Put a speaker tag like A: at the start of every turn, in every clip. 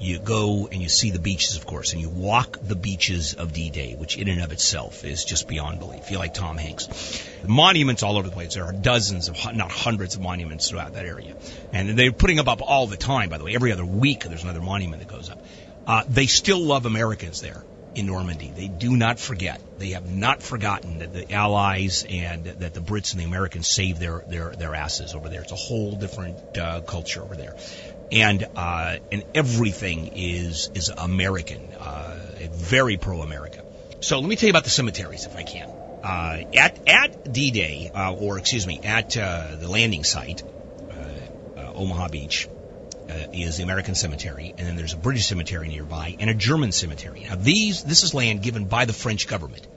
A: You go and you see the beaches, of course, and you walk the beaches of D-Day, which in and of itself is just beyond belief. You like Tom Hanks. Monuments all over the place. There are dozens of, not hundreds of monuments throughout that area. And they're putting them up all the time, by the way. Every other week there's another monument that goes up. They still love Americans there in Normandy. They do not forget. They have not forgotten that the Allies and that the Brits and the Americans saved their asses over there. It's a whole different culture over there. And everything is American, very pro-America. So let me tell you about the cemeteries, if I can. At D-Day, at the landing site, Omaha Beach, is the American cemetery, and then there's a British cemetery nearby and a German cemetery. Now this is land given by the French government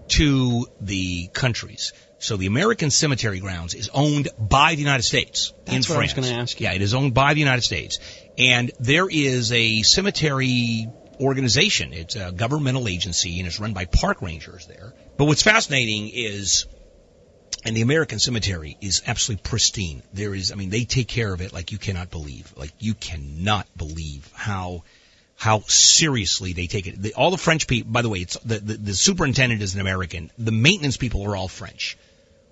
A: to the countries. So the American cemetery grounds is owned by the United States in France.
B: That's what I was going to ask you.
A: Yeah, it is owned by the United States. And there is a cemetery organization. It's a governmental agency, and it's run by park rangers there. But what's fascinating is, and the American cemetery is absolutely pristine. They take care of it like you cannot believe. Like you cannot believe how seriously they take it. All the French people, by the way, it's the superintendent is an American. The maintenance people are all French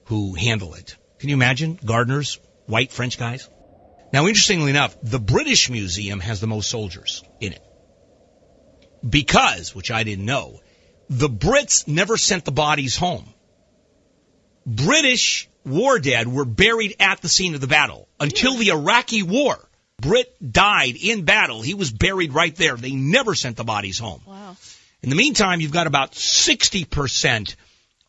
A: who handle it. Can you imagine? Gardeners, white French guys. Now, interestingly enough, the British Museum has the most soldiers in it. Because, which I didn't know, the Brits never sent the bodies home. British war dead were buried at the scene of the battle until the Iraqi War. Brit died in battle. He was buried right there. They never sent the bodies home.
C: Wow.
A: In the meantime, you've got about 60%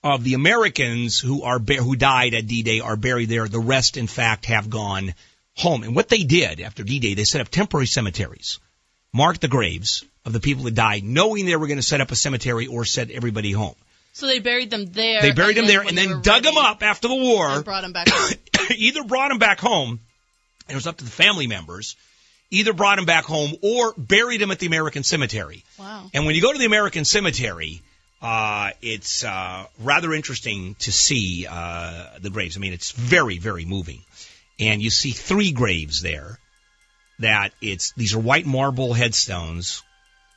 A: of the Americans who died at D-Day are buried there. The rest, in fact, have gone home. And what they did after D-Day, they set up temporary cemeteries, marked the graves of the people that died, knowing they were going to set up a cemetery or send everybody home.
C: So they buried them there.
A: They buried them there and then dug them up after the war.
C: And brought them back home.
A: Either brought them back home, and it was up to the family members, either brought them back home or buried them at the American cemetery.
C: Wow.
A: And when you go to the American cemetery, it's rather interesting to see the graves. I mean, it's very, very moving. And you see 3 graves there these are white marble headstones.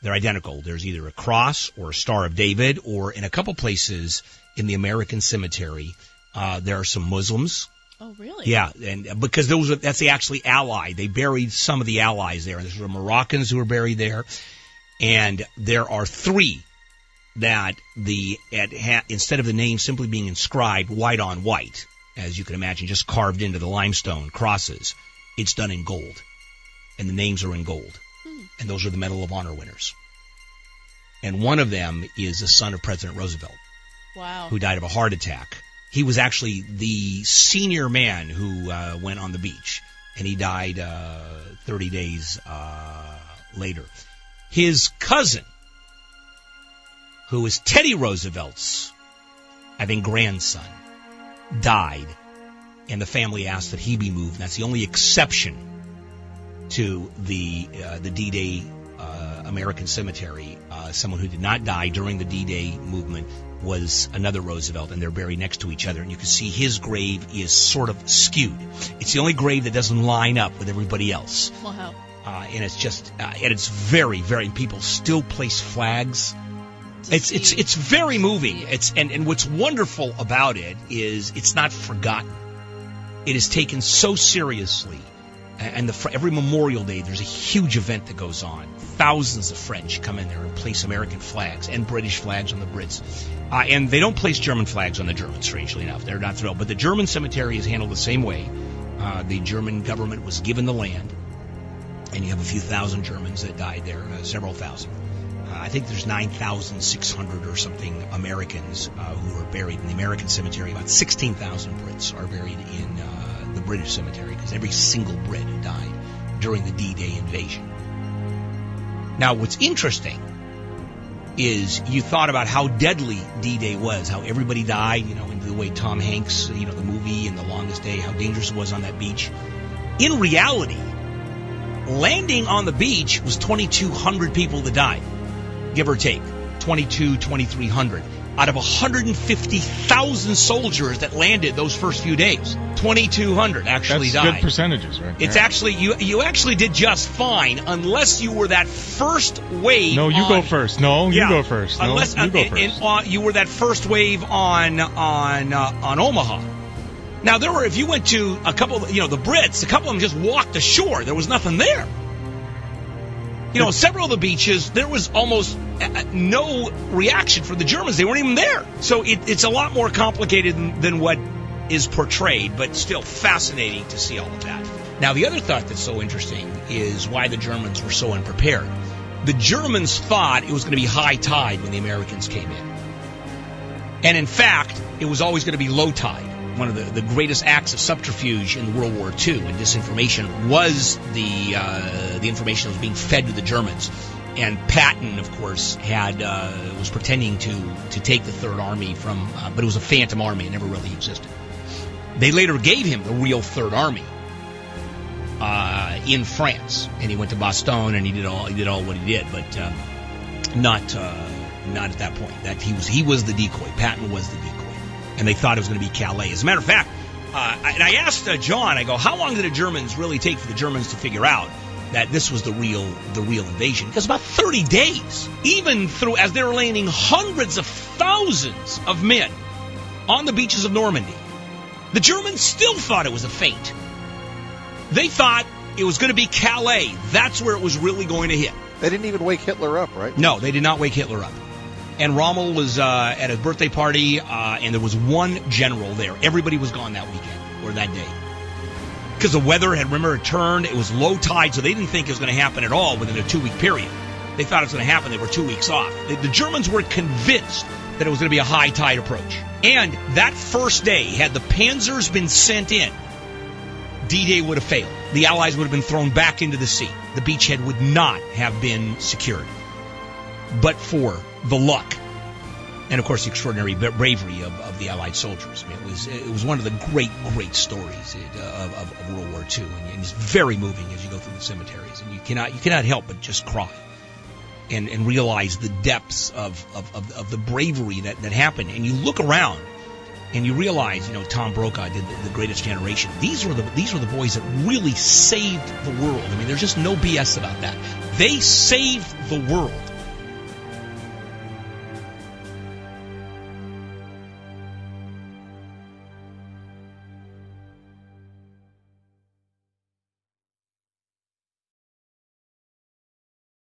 A: They're identical. There's either a cross or a Star of David, or in a couple places in the American cemetery, there are some Muslims.
C: Oh, really?
A: Yeah, and because that's the actually Allied. They buried some of the Allies there. There's Moroccans who are buried there, and there are 3 that instead of the name simply being inscribed white on white, as you can imagine, just carved into the limestone crosses, it's done in gold, and the names are in gold. And those are the Medal of Honor winners. And one of them is the son of President Roosevelt.
C: Wow. Who
A: died of a heart attack. He was actually the senior man who went on the beach, and he died 30 days later. His cousin, who was Teddy Roosevelt's, I think, grandson, died, and the family asked that he be moved. And that's the only exception to the D-Day American cemetery. Someone who did not die during the D-Day movement was another Roosevelt, and they're buried next to each other. And you can see his grave is sort of skewed. It's the only grave that doesn't line up with everybody else.
C: Wow.
A: And it's just, and it's very, very, people still place flags. It's very moving. And what's wonderful about it is it's not forgotten. It is taken so seriously. And every Memorial Day, there's a huge event that goes on. Thousands of French come in there and place American flags and British flags on the Brits. And they don't place German flags on the Germans, strangely enough. They're not thrilled. But the German cemetery is handled the same way. The German government was given the land, and you have a few thousand Germans that died there, several thousand. I think there's 9,600 or something Americans who are buried in the American cemetery. About 16,000 Brits are buried in the British cemetery, because every single Brit who died during the D-Day invasion. Now, what's interesting is you thought about how deadly D-Day was, how everybody died, in the way Tom Hanks, the movie and The Longest Day, how dangerous it was on that beach. In reality, landing on the beach was 2,200 people that died, give or take, 2,300. out of 150,000 soldiers that landed those first few days. 2,200 actually died.
B: That's good percentages, right?
A: It's actually, you actually did just fine, unless you were that first wave.
B: No, you go first. No, you go first. No,
A: unless,
B: you go first.
A: You were that first wave on Omaha. Now, if you went to a couple, the Brits, a couple of them just walked ashore. There was nothing there. Several of the beaches, there was almost no reaction from the Germans. They weren't even there. So it's a lot more complicated than what is portrayed, but still fascinating to see all of that. Now, the other thought that's so interesting is why the Germans were so unprepared. The Germans thought it was going to be high tide when the Americans came in. And in fact, it was always going to be low tide. One of the greatest acts of subterfuge in World War II and disinformation was the information that was being fed to the Germans. And Patton, of course, was pretending to take the Third Army but it was a phantom army. It never really existed. They later gave him the real Third Army in France, and he went to Bastogne and he did all what he did, but not at that point. That he was the decoy. Patton was the decoy. And they thought it was going to be Calais. As a matter of fact, and I asked John, I go, how long did the Germans really take for the Germans to figure out that this was the real invasion? Because about 30 days, even as they were landing hundreds of thousands of men on the beaches of Normandy, the Germans still thought it was a feint. They thought it was going to be Calais. That's where it was really going to hit.
D: They didn't even wake Hitler up, right?
A: No, they did not wake Hitler up. And Rommel was at a birthday party, and there was one general there. Everybody was gone that weekend, or that day. Because the weather had turned. It was low tide, so they didn't think it was going to happen at all within a 2-week period. They thought it was going to happen. They were 2 weeks off. The Germans were convinced that it was going to be a high tide approach. And that first day, had the panzers been sent in, D-Day would have failed. The Allies would have been thrown back into the sea. The beachhead would not have been secured. But for the luck, and of course the extraordinary bravery of the Allied soldiers. I mean, it was one of the great stories of World War II, and it's very moving as you go through the cemeteries, and you cannot help but just cry and realize the depths of the bravery that happened. And you look around and you realize, Tom Brokaw did the Greatest Generation. These were the boys that really saved the world. I mean, there's just no BS about that. They saved the world.